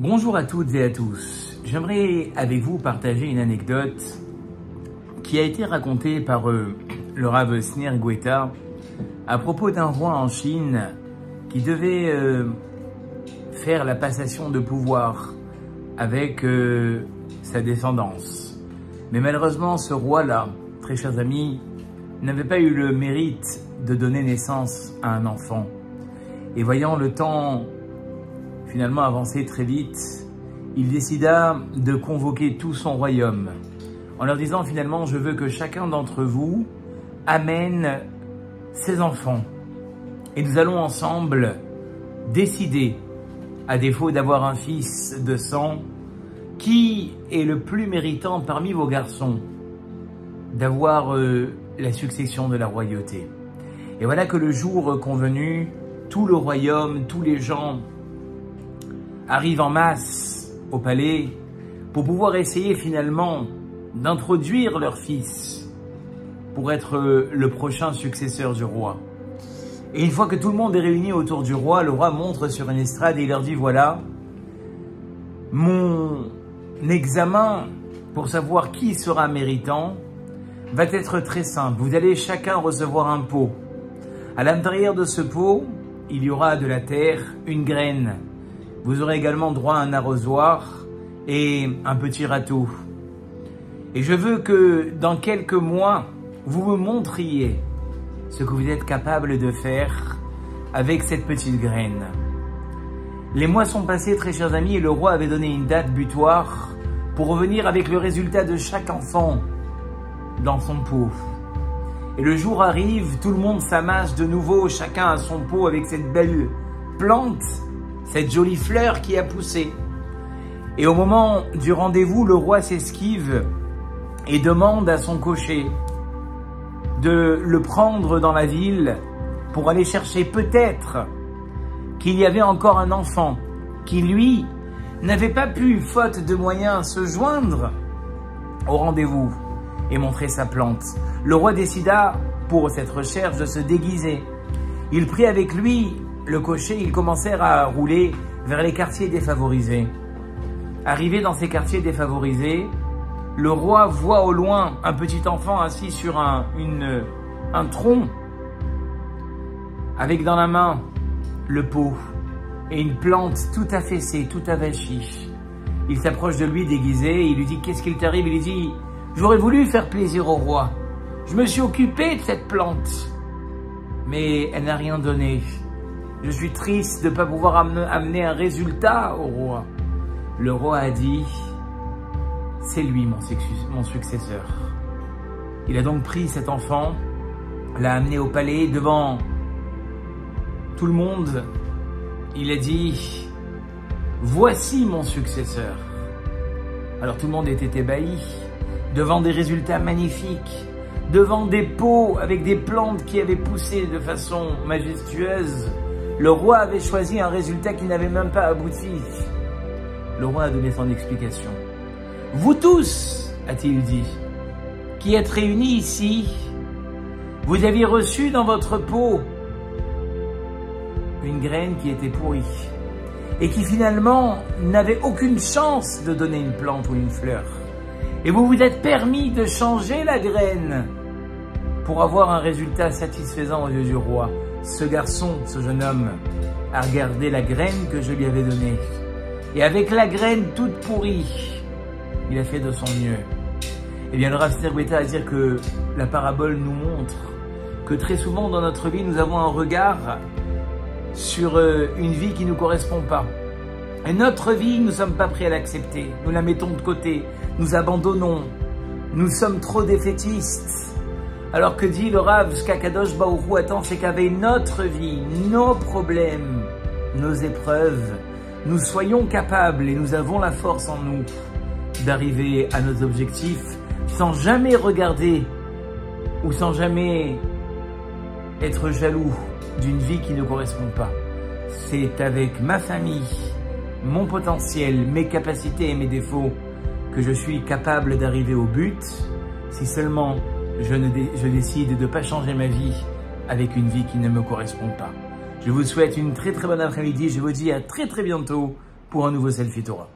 Bonjour à toutes et à tous. J'aimerais avec vous partager une anecdote qui a été racontée par le Rav Sneur Guetta à propos d'un roi en Chine qui devait faire la passation de pouvoir avec sa descendance. Mais malheureusement, ce roi-là, très chers amis, n'avait pas eu le mérite de donner naissance à un enfant. Et voyant le temps finalement avancer très vite, il décida de convoquer tout son royaume en leur disant finalement: je veux que chacun d'entre vous amène ses enfants et nous allons ensemble décider, à défaut d'avoir un fils de sang, qui est le plus méritant parmi vos garçons d'avoir la succession de la royauté. Et voilà que le jour convenu, tout le royaume, tous les gens arrivent en masse au palais pour pouvoir essayer finalement d'introduire leur fils pour être le prochain successeur du roi. Et une fois que tout le monde est réuni autour du roi, le roi montre sur une estrade et il leur dit: voilà, mon examen pour savoir qui sera méritant va être très simple. Vous allez chacun recevoir un pot. À l'intérieur de ce pot, il y aura de la terre, une graine. Vous aurez également droit à un arrosoir et un petit râteau. Et je veux que dans quelques mois, vous me montriez ce que vous êtes capable de faire avec cette petite graine. Les mois sont passés, très chers amis, et le roi avait donné une date butoir pour revenir avec le résultat de chaque enfant dans son pot. Et le jour arrive, tout le monde s'amasse de nouveau, chacun à son pot avec cette belle plante, cette jolie fleur qui a poussé. Et au moment du rendez-vous, le roi s'esquive et demande à son cocher de le prendre dans la ville pour aller chercher peut-être qu'il y avait encore un enfant qui, lui, n'avait pas pu, faute de moyens, se joindre au rendez-vous et montrer sa plante. Le roi décida, pour cette recherche, de se déguiser. Il prit avec lui le cocher, ils commencèrent à rouler vers les quartiers défavorisés. Arrivé dans ces quartiers défavorisés, le roi voit au loin un petit enfant assis sur un tronc, avec dans la main le pot et une plante tout affaissée, tout avachie. Il s'approche de lui déguisé et il lui dit: qu'est-ce qu'il t'arrive? Il lui dit: j'aurais voulu faire plaisir au roi. Je me suis occupé de cette plante, mais elle n'a rien donné. Je suis triste de ne pas pouvoir amener un résultat au roi. Le roi a dit: c'est lui mon successeur. Il a donc pris cet enfant, l'a amené au palais devant tout le monde. Il a dit: voici mon successeur. Alors tout le monde était ébahi devant des résultats magnifiques, devant des pots avec des plantes qui avaient poussé de façon majestueuse. Le roi avait choisi un résultat qui n'avait même pas abouti. Le roi a donné son explication. Vous tous, a-t-il dit, qui êtes réunis ici, vous aviez reçu dans votre pot une graine qui était pourrie et qui finalement n'avait aucune chance de donner une plante ou une fleur. Et vous vous êtes permis de changer la graine pour avoir un résultat satisfaisant aux yeux du roi. Ce garçon, ce jeune homme, a regardé la graine que je lui avais donnée. Et avec la graine toute pourrie, il a fait de son mieux. Eh bien, le Rav Sneur Guetta a dit que la parabole nous montre que très souvent dans notre vie, nous avons un regard sur une vie qui ne nous correspond pas. Et notre vie, nous ne sommes pas prêts à l'accepter. Nous la mettons de côté, nous abandonnons. Nous sommes trop défaitistes. Alors que dit le Rav, ce qu'Akadosh Baruch Hu attend, c'est qu'avec notre vie, nos problèmes, nos épreuves, nous soyons capables, et nous avons la force en nous, d'arriver à nos objectifs sans jamais regarder ou sans jamais être jaloux d'une vie qui ne correspond pas. C'est avec ma famille, mon potentiel, mes capacités et mes défauts que je suis capable d'arriver au but, si seulement je décide de ne pas changer ma vie avec une vie qui ne me correspond pas. Je vous souhaite une très très bonne après-midi. Je vous dis à très très bientôt pour un nouveau Selfie Torah.